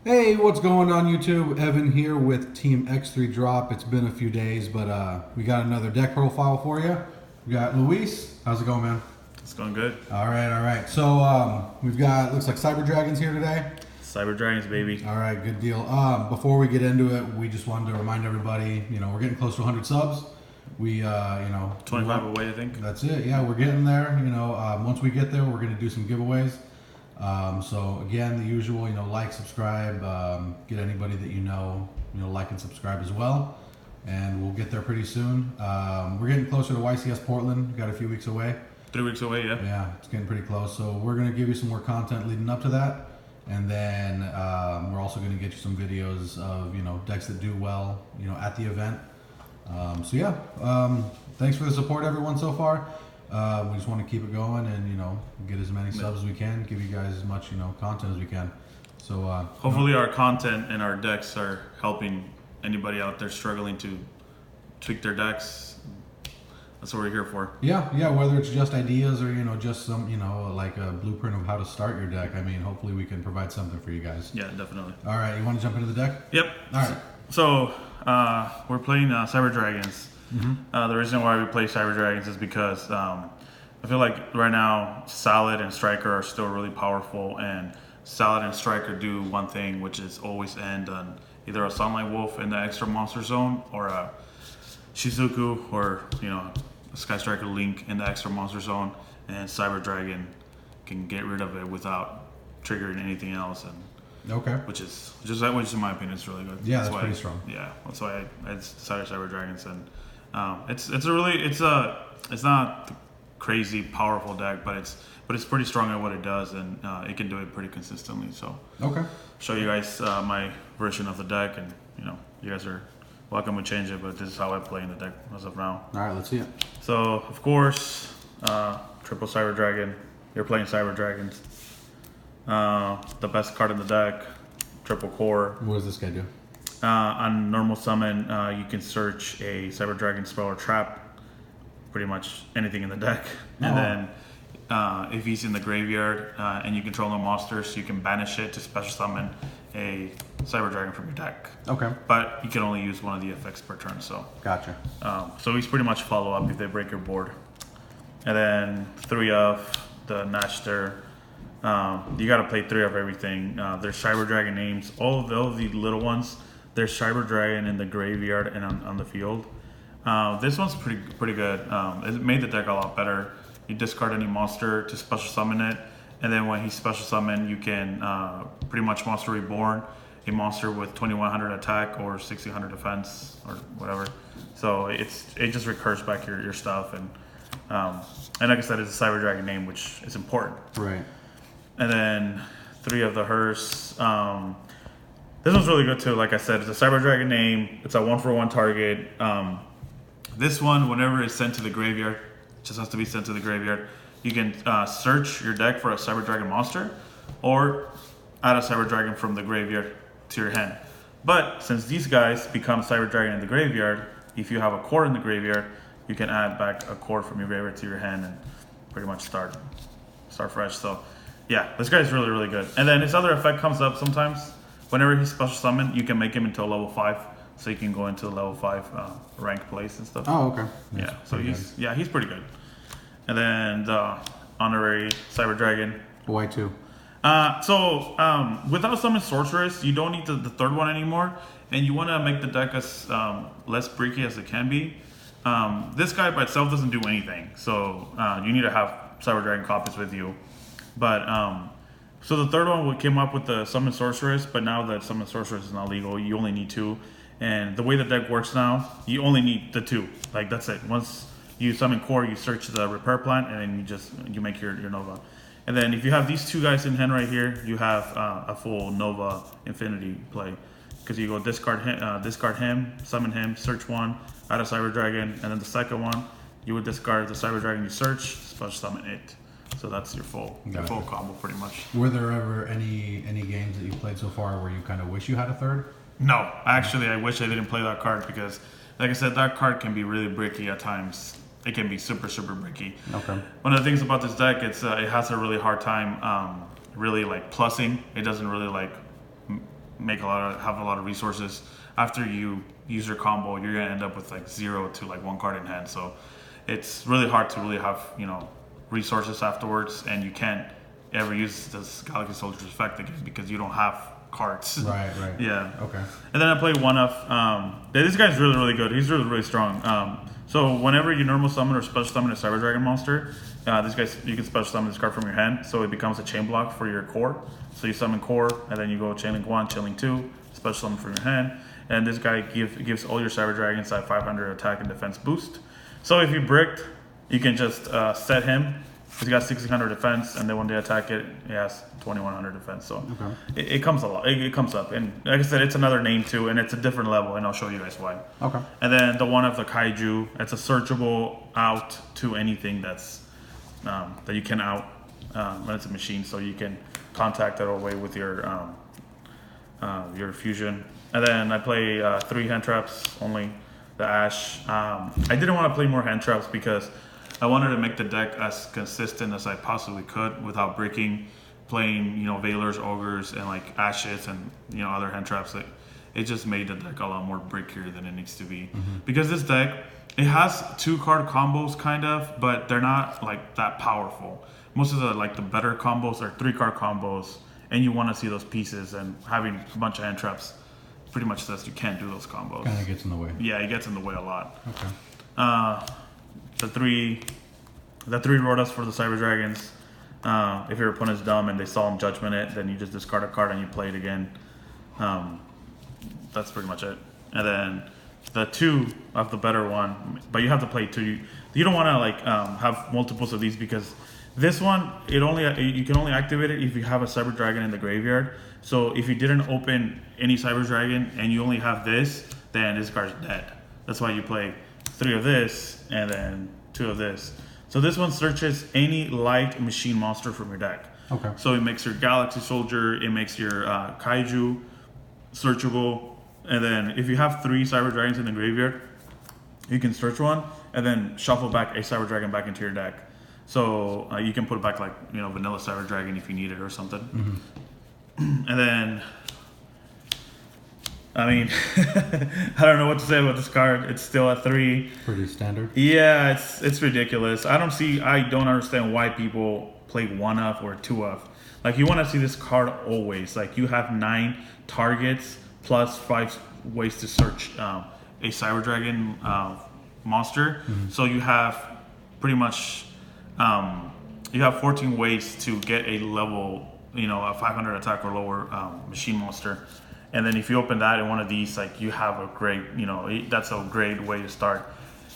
Hey, what's going on YouTube? Evan here with Team X3 Drop. It's been a few days, but we got another deck profile for you. We got Luis. How's it going, man? It's going good. All right, all right. So we've got, looks like Cyberdragon's here today. Cyberdragons, baby. All right, good deal. Before we get into it, we just wanted to remind everybody, we're getting close to 100 subs. We, 25 away, I think. That's it. Yeah, we're getting there. Once we get there, we're going to do some giveaways. So again, the usual, like, subscribe, get anybody that like and subscribe as well, and we'll get there pretty soon. We're getting closer to YCS Portland. We've got a few weeks away. 3 weeks away, yeah. Yeah, it's getting pretty close. So we're going to give you some more content leading up to that, and then we're also going to get you some videos of decks that do well at the event. Thanks for the support, everyone, so far. We just want to keep it going and get as many subs as we can, give you guys as much content as we can. So hopefully our content and our decks are helping anybody out there struggling to tweak their decks. That's what we're here for. Yeah, whether it's just ideas or just some like a blueprint of how to start your deck. I mean, hopefully we can provide something for you guys. Yeah, definitely. All right, you want to jump into the deck? Yep. All right. So we're playing Cyberdragons. Mm-hmm. The reason why we play Cyberdragons is because I feel like right now Salad and Striker are still really powerful, and Salad and Striker do one thing, which is always end on either a Sunlight Wolf in the extra monster zone or a Shizuku or a Sky Striker Link in the extra monster zone, and Cyberdragon can get rid of it without triggering anything else, and Okay. which in my opinion is really good. Yeah, that's pretty strong. Yeah, that's why I decided Cyberdragons, and it's not crazy powerful deck, but it's pretty strong at what it does, and it can do it pretty consistently. So Okay. show you guys my version of the deck, and you guys are welcome to change it, but this is how I play in the deck as of now. All right, let's see it. So of course, triple Cyberdragon. You're playing Cyberdragons. The best card in the deck, triple core. What does this guy do? On normal summon, you can search a Cyberdragon spell or trap, pretty much anything in the deck. And then if he's in the graveyard and you control no monsters, you can banish it to special summon a Cyberdragon from your deck. Okay. But you can only use one of the effects per turn. So Gotcha. so he's pretty much follow up if they break your board. And then 3 of the Nashter. You got to play 3 of everything. There's Cyberdragon names. All of the little ones. There's Cyberdragon in the graveyard and on the field. This one's pretty good. It made the deck a lot better. You discard any monster to special summon it, and then when he's special summoned, you can pretty much monster reborn a monster with 2100 attack or 1600 defense or whatever. So it just recurs back your stuff, and like I said, it's a Cyberdragon name, which is important. Right. And then 3 of the hearse. This one's really good too. Like I said, it's a Cyberdragon name. It's a 1-for-1 target. This one, whenever it's sent to the graveyard, just has to be sent to the graveyard. You can search your deck for a Cyberdragon monster, or add a Cyberdragon from the graveyard to your hand. But since these guys become Cyberdragon in the graveyard, if you have a core in the graveyard, you can add back a core from your graveyard to your hand and pretty much start fresh. So yeah, this guy's really, really good. And then his other effect comes up sometimes. Whenever he's special summoned, you can make him into a level 5, so you can go into level 5 rank place and stuff. Oh, okay. Yeah, so he's pretty good. And then the honorary Cyberdragon. Why 2? Without summon sorceress, you don't need the third one anymore, and you want to make the deck as less bricky as it can be. This guy by itself doesn't do anything, so you need to have Cyberdragon copies with you. But so the third one came up with the summon sorceress, but now that summon sorceress is not legal, you only need 2. And the way the deck works now, you only need the 2. Like, that's it. Once you summon core, you search the repair plant, and then you make your Nova. And then if you have these 2 guys in hand right here, you have a full Nova Infinity play, because you go discard him, summon him, search 1, add a Cyberdragon, and then the second one, you would discard the Cyberdragon you search, special summon it. So that's your full combo pretty much. Were there ever any games that you played so far where you kind of wish you had a third? No, actually, I wish I didn't play that card, because, like I said, that card can be really bricky at times. It can be super, super bricky. Okay. One of the things about this deck, it has a really hard time really like plussing. It doesn't really like have a lot of resources. After you use your combo, you're gonna end up with like 0 to like 1 card in hand. So it's really hard to really have resources afterwards, and you can't ever use this Galaxy Soldier's effect again because you don't have cards. Right. Yeah. Okay. And then I played one of. This guy's really good. He's really strong. So whenever you normal summon or special summon a cyberdragon monster, you can special summon this card from your hand, so it becomes a chain block for your core. So you summon core, and then you go chain link 1, chain link 2, special summon from your hand, and this guy gives all your cyberdragons that 500 attack and defense boost. So if you bricked, you can just set him. He's got 1600 defense, and then when they attack it, he has 2100 defense. So it comes a lot. It comes up, and like I said, it's another name too, and it's a different level, and I'll show you guys why. Okay. And then the one of the kaiju, it's a searchable out to anything that's that you can out when it's a machine, so you can contact it away with your fusion. And then I play 3 hand traps only. The Ash. I didn't want to play more hand traps because I wanted to make the deck as consistent as I possibly could without breaking, playing Veilers, Ogres, and like Ashes and other hand traps. It just made the deck a lot more brickier than it needs to be. Because this deck, it has 2 card combos kind of, but they're not like that powerful. Most of the better combos are 3 card combos, and you want to see those pieces, and having a bunch of hand traps pretty much says you can't do those combos. Kind of gets in the way. Yeah, it gets in the way a lot. Okay. The three Rotas for the Cyber Dragons. If your opponent's dumb and they Solemn Judgment it, then you just discard a card and you play it again. That's pretty much it. And then the 2 of the better one, but you have to play 2. You don't want to have multiples of these, because this one you can only activate it if you have a Cyber Dragon in the graveyard. So if you didn't open any Cyber Dragon and you only have this, then this card's dead. That's why you play 3 of this and then 2 of this. So this one searches any light machine monster from your deck. Okay. So it makes your Galaxy Soldier, it makes your Kaiju searchable, and then if you have 3 Cyber Dragons in the graveyard, you can search one and then shuffle back a Cyber Dragon back into your deck. So you can put it back like vanilla Cyber Dragon if you need it or something. And then, I mean, I don't know what to say about this card. It's still a 3. Pretty standard. Yeah, it's ridiculous. I don't understand why people play 1 of or 2 of. Like, you want to see this card always. Like, you have 9 targets plus 5 ways to search a Cyber Dragon monster. So you have pretty much you have 14 ways to get a level, a 500 attack or lower machine monster. And then if you open that in one of these, like, you have a great, that's a great way to start.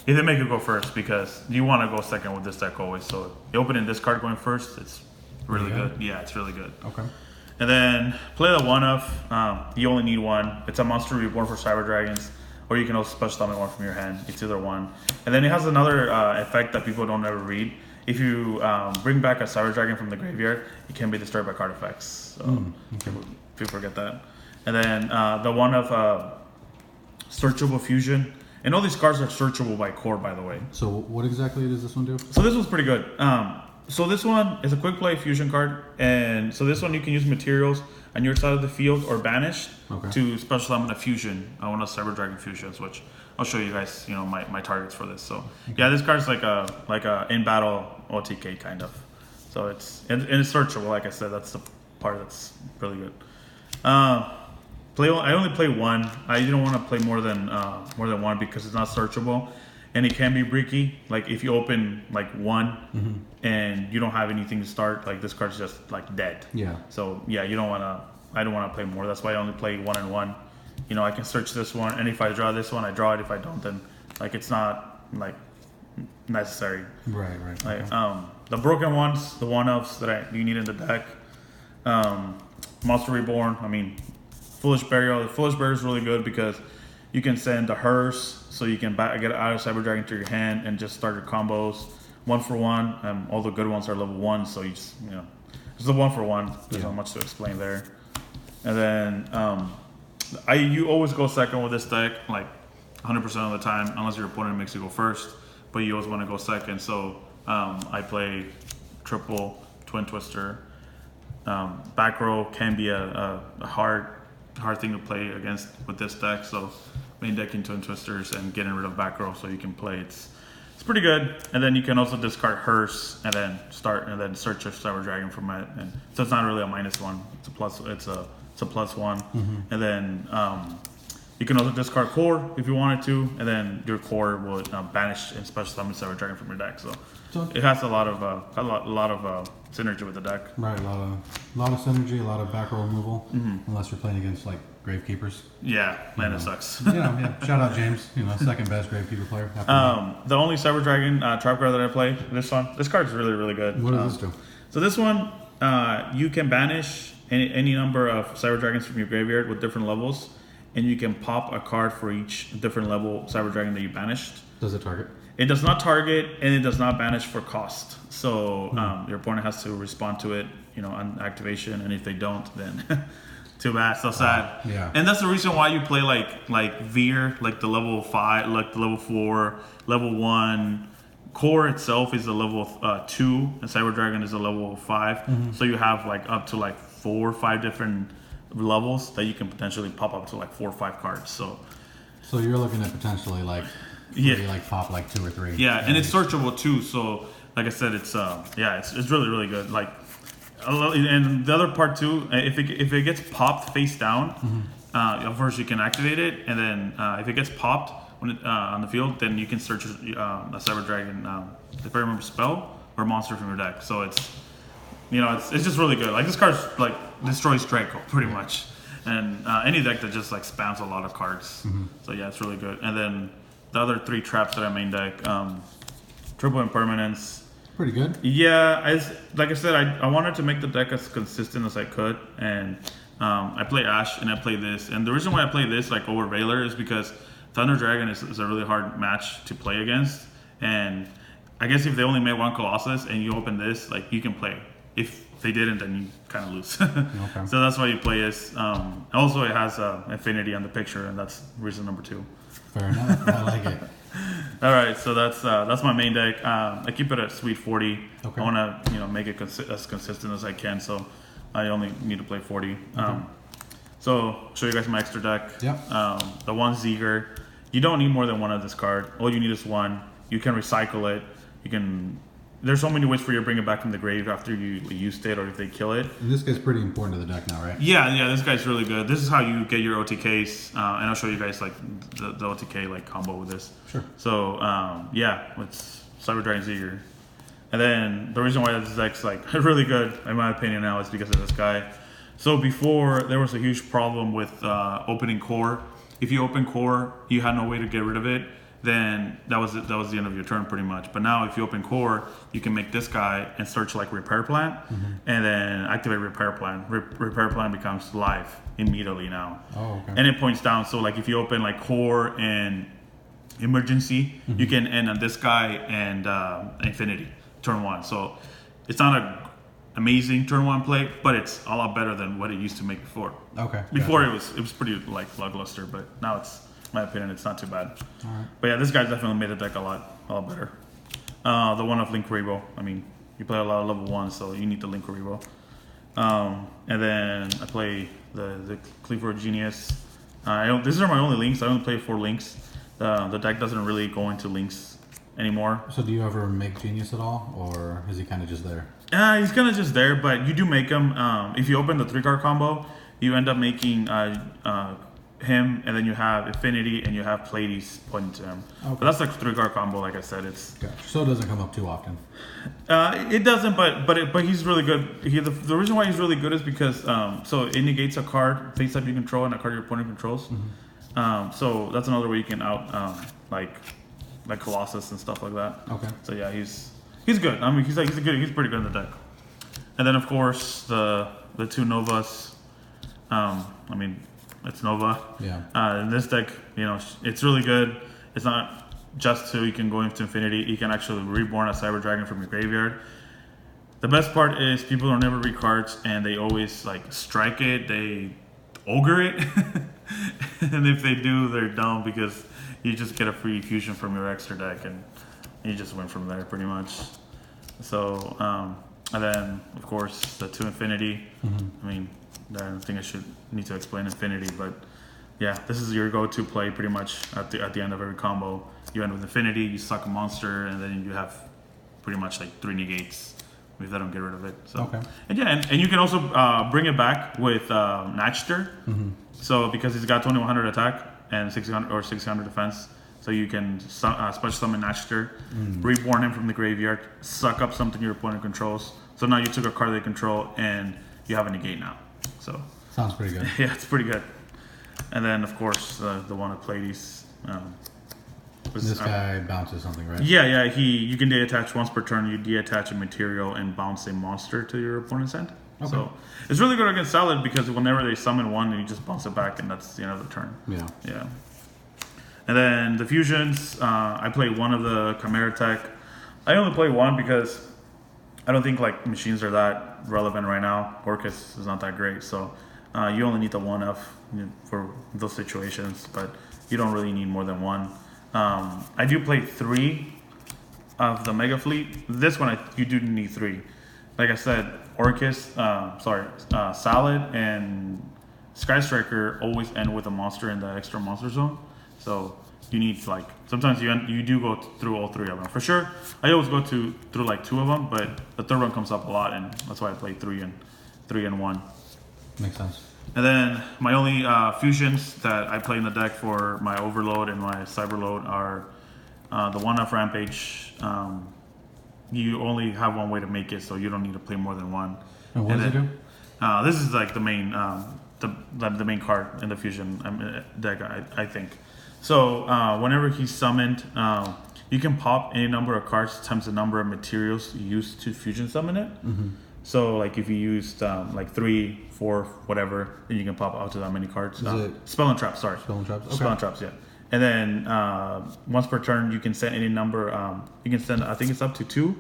If they make you go first, because you want to go second with this deck always. So you open in this card going first, it's really good. Yeah, it's really good. Okay. And then play the 1 of. You only need 1. It's a monster reborn for Cyber Dragons, or you can also special summon 1 from your hand. It's either 1. And then it has another effect that people don't ever read. If you bring back a Cyber Dragon from the graveyard, it can be destroyed by card effects. So people forget that. And then the 1 of searchable fusion. And all these cards are searchable by core, by the way. So what exactly does this one do? So this one's pretty good. So this one is a quick play fusion card. And so this one you can use materials on your side of the field or banished to special summon a fusion. One of Cyber Dragon fusions, which I'll show you guys, my targets for this. So yeah, this card's like a in battle OTK kind of. So it's searchable. Like I said, that's the part that's really good. I only play 1. I didn't want to play more than 1 because it's not searchable, and it can be bricky. Like if you open like 1 and you don't have anything to start, like this card's just like dead. Yeah. So yeah, I don't want to play more. That's why I only play 1 and 1. I can search this one, and if I draw this one, I draw it. If I don't, then like it's not like necessary. Right. Like the broken ones, the 1-ofs that you need in the deck. Monster Reborn. I mean, Foolish Burial. The Foolish Burial is really good because you can send the Hearse, so you can get out of Cyber Dragon to your hand and just start your combos 1 for 1. All the good ones are level 1, so you just it's the 1 for 1. There's not much to explain there. And then you always go second with this deck, like 100% of the time, unless your opponent makes you go first. But you always want to go second, so I play triple Twin Twister. Back row can be a hard hard thing to play against with this deck. So main decking Twin Twisters and getting rid of back row so you can play. It's pretty good. And then you can also discard Hearse and then search your cyberdragon from it. And so it's not really a -1. It's a plus. It's a +1. And then you can also discard core if you wanted to, and then your core will banish and special summon cyberdragon from your deck. So it has a lot of synergy with the deck. Right, a lot of synergy, a lot of back row removal, unless you're playing against like Gravekeepers. Yeah, man, it sucks. Yeah. Shout out James, second best Gravekeeper player. The only cyberdragon trap card that I play, this card is really, really good. What does this do? So this one, you can banish any number of cyberdragons from your graveyard with different levels, and you can pop a card for each different level cyberdragon that you banished. Does it target? It does not target, and it does not banish for cost. So your opponent has to respond to it, on activation, and if they don't, then too bad, so sad. Yeah. And that's the reason why you play like Veer, like the level 5, like the level 4, level 1. Core itself is a level 2, and Cyberdragon is a level 5. So you have like up to like 4 or 5 different levels that you can potentially pop up to like 4 or 5 cards. So you're looking at potentially like pop like 2 or 3. Yeah, and it's searchable too. So like I said, it's really, really good. Like, and the other part too, if it gets popped face down, of course you can activate it, and then if it gets popped when on the field, then you can search a Cyberdragon, if I remember, spell or monster from your deck. So it's just really good. Like this card's like destroys Draco pretty much, and any deck that just like spams a lot of cards. So yeah, it's really good. And then the other 3 traps that I main deck, triple impermanence. Pretty good. Yeah, like I said, I wanted to make the deck as consistent as I could, and I play Ash and I play this. And the reason why I play this like over Veiler is because Thunder Dragon is a really hard match to play against. And I guess if they only made 1 Colossus and you open this, like you can play. If they didn't, then you kind of lose. Okay. So that's why you play this. Also, it has Infinity on the picture, and that's reason number 2. Fair enough. I like it. All right, so that's my main deck. I keep it at sweet 40. Okay. I want to make it as consistent as I can, so I only need to play 40. Okay. So show you guys my extra deck. Yep. The 1 Zeger. You don't need more than 1 of this card. All you need is 1. You can recycle it. You can. There's so many ways for you to bring it back from the grave after you used it, or if they kill it. And this guy's pretty important to the deck now, right? Yeah, this guy's really good. This is how you get your OTKs, and I'll show you guys like the OTK like combo with this. Sure. So it's Cyberdragon Zeger, and then the reason why this deck's like really good, in my opinion, now is because of this guy. So before there was a huge problem with opening core. If you open core, you had no way to get rid of it. Then that was the end of your turn pretty much. But now if you open core, you can make this guy and search like Repair Plant, and then activate Repair Plant. Repair Plant becomes live immediately now. Oh, okay. And it points down. So like if you open like core and emergency, you can end on this guy and Infinity turn 1. So it's not a amazing turn 1 play, but it's a lot better than what it used to make before. Okay. Before it was pretty like lackluster, but now it's, in my opinion, it's not too bad. All right. But yeah, this guy definitely made the deck a lot better. The one of Link Rebo. I mean, you play a lot of level 1, so you need the Link Rebo. And then I play the Cleaver Genius. These are my only links. I only play 4 links. The deck doesn't really go into links anymore. So do you ever make Genius at all, or is he kind of just there? He's kind of just there, but you do make him. If you open the 3-card combo, you end up making him, and then you have Infinity, and you have Pleiades pointing to him. Okay. But that's like 3-card combo. Like I said, it's. Gotcha. So it doesn't come up too often. It doesn't, but he's really good. The reason why he's really good is because so it negates a card face up you control and a card your opponent controls. So that's another way you can out like Colossus and stuff like that. Okay. So yeah, he's good. I mean, he's pretty good in the deck. And then of course the 2 Novas. I mean, it's Nova. Yeah. In this deck, it's really good. It's not just 2. You can go into Infinity. You can actually reborn a Cyberdragon from your graveyard. The best part is people don't never read cards, and they always like strike it. They ogre it, and if they do, they're dumb because you just get a free fusion from your extra deck, and you just win from there pretty much. So, and then of course the 2 Infinity. I mean, I don't think I should need to explain Infinity, but yeah, this is your go-to play pretty much at the end of every combo. You end with Infinity, you suck a monster, and then you have pretty much like 3 negates if they don't get rid of it. So Okay. and yeah, and you can also bring it back with Natchter. So because he's got 2100 attack and 600 defense, so you can special summon Natchter, reborn him from the graveyard, suck up something your opponent controls. So now you took a card they control and you have a negate now. So Sounds pretty good. yeah, it's pretty good. And then of course the one at Pleiades. This guy bounces something, right? Yeah. You can de-attach once per turn. You de-attach a material and bounce a monster to your opponent's hand. Okay. So it's really good against Salad because whenever they summon one, you just bounce it back, and that's the end of the turn. Yeah. And then the fusions, I play one of the Chimera Tech. I only play one because I don't think like machines are that relevant right now. Orcus is not that great, so you only need the one F for those situations, but you don't really need more than one. I do play 3 of the Mega Fleet. This one you do need 3. Like I said, Orcus, Salad and Sky Striker always end with a monster in the extra monster zone. So you need sometimes you do go through all 3 of them for sure. I always go through like 2 of them, but the third one comes up a lot, and that's why I play 3 and 1. Makes sense. And then my only fusions that I play in the deck for my Overload and my Cyberload are the 1F Rampage. You only have one way to make it, so you don't need to play more than one. And what does it do? This is like the main the main card in the fusion deck, I think. So whenever he's summoned, you can pop any number of cards times the number of materials used to fusion summon it. So like if you used like 3, 4, whatever, then you can pop out to that many cards. Spell and Traps, sorry. Spell and Traps? Okay. Spell and Traps, yeah. And then once per turn, you can send any number. You can send, I think it's up to 2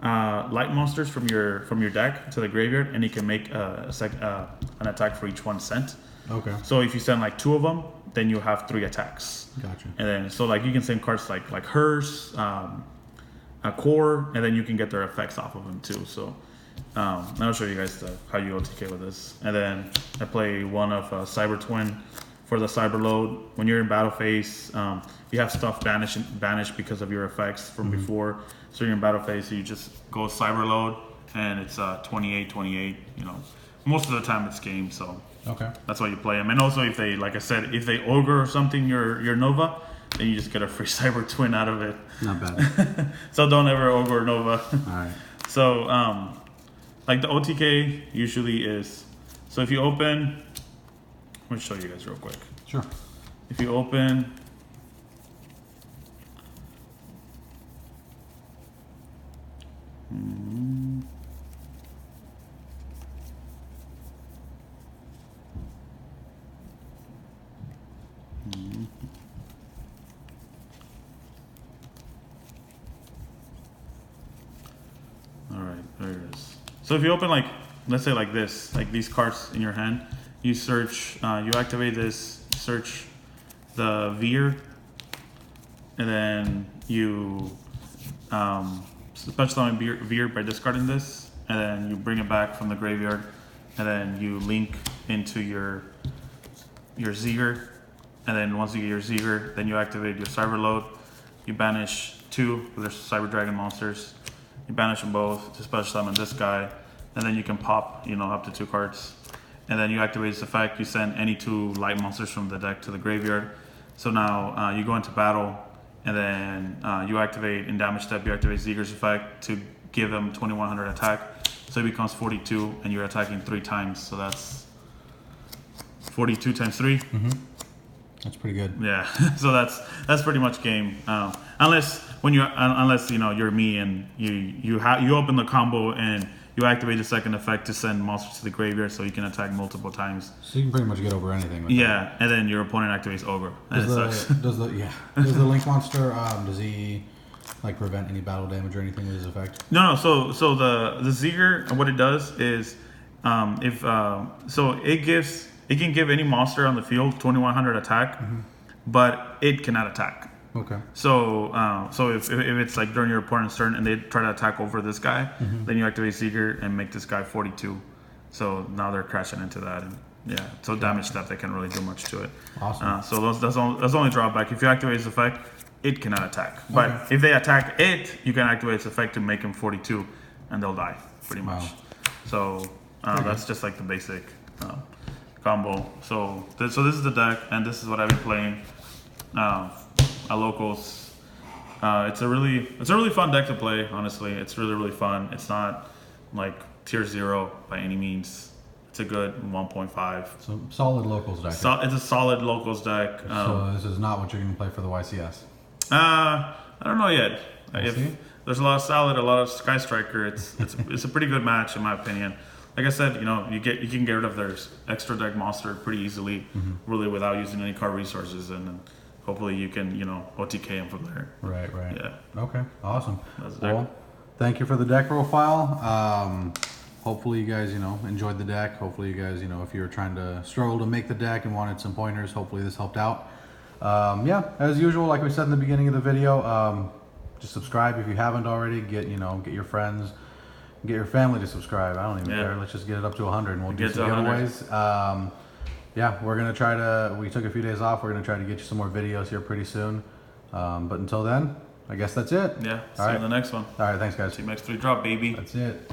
light monsters from your deck to the graveyard, and you can make an attack for each one sent. Okay. So if you send like 2 of them, then you have 3 attacks. Gotcha. And then so like you can send cards like hers, a core, and then you can get their effects off of them too. So I'll show you guys how you OTK with this. And then I play one of Cyber Twin for the Cyber Load. When you're in battle phase, you have stuff banished because of your effects from before. So you're in battle phase, so you just go Cyber Load, and it's 28. Most of the time it's game, so okay. That's why you play them. And also if they, like I said, if they ogre or something your Nova, then you just get a free Cyber Twin out of it. Not bad. So don't ever ogre Nova. All right. So like the OTK usually is, so if you open, let me show you guys real quick. Sure. If you open, all right, there it is. So if you open like, let's say like this, like these cards in your hand, you search, you activate this, search the Veer, and then you special summon Veer by discarding this, and then you bring it back from the graveyard, and then you link into your Zeger, and then once you get your Zeger, then you activate your Cyber Load, you banish 2 of their cyberdragon monsters, you banish them both to special summon this guy, and then you can pop, up to 2 cards. And then you activate this effect, you send any 2 light monsters from the deck to the graveyard. So now you go into battle, and then you activate, in damage step, you activate Zeger's effect to give him 2100 attack. So he becomes 42, and you're attacking 3 times. So that's 42 times 3. That's pretty good. Yeah, so that's pretty much game. Unless you're me and you open the combo and you activate the second effect to send monsters to the graveyard, so you can attack multiple times. So you can pretty much get over anything with that. And then your opponent activates Ogre. And does the Link monster does he like prevent any battle damage or anything with his effect? No. So the Zeger, what it does is it can give any monster on the field 2100 attack, but it cannot attack. Okay. So if it's like during your opponent's turn and they try to attack over this guy, then you activate Seeker and make this guy 42. So now they're crashing into that, and yeah, so damaged that they can't really do much to it. Awesome. So that's the only drawback. If you activate its effect, it cannot attack. But if they attack it, you can activate its effect to make them 42, and they'll die pretty much. Wow. So that's just like the basic combo. So this is the deck, and this is what I've been playing at locals. It's a really fun deck to play. Honestly, it's really fun. It's not like tier 0 by any means. It's a good 1.5. So solid locals deck. It's a solid locals deck. So this is not what you're going to play for the YCS. I don't know yet. We'll see. There's a lot of Salad, a lot of Sky Striker. It's a pretty good match in my opinion. Like I said, you can get rid of their extra deck monster pretty easily, really without using any card resources, and then hopefully you can OTK him from there. Right. Yeah. Okay. Awesome. That's the deck. Well, thank you for the deck profile. Hopefully you guys enjoyed the deck. Hopefully you guys if you were trying to struggle to make the deck and wanted some pointers, hopefully this helped out. Yeah, as usual, like we said in the beginning of the video, just subscribe if you haven't already. Get your friends, get your family to subscribe. I don't even care. Let's just get it up to 100 and we'll do some giveaways. Yeah, we're gonna try to. We took a few days off. We're gonna try to get you some more videos here pretty soon. But until then, I guess that's it. Yeah. See you in the next one. All right, thanks guys. Team X3 drop, baby. That's it.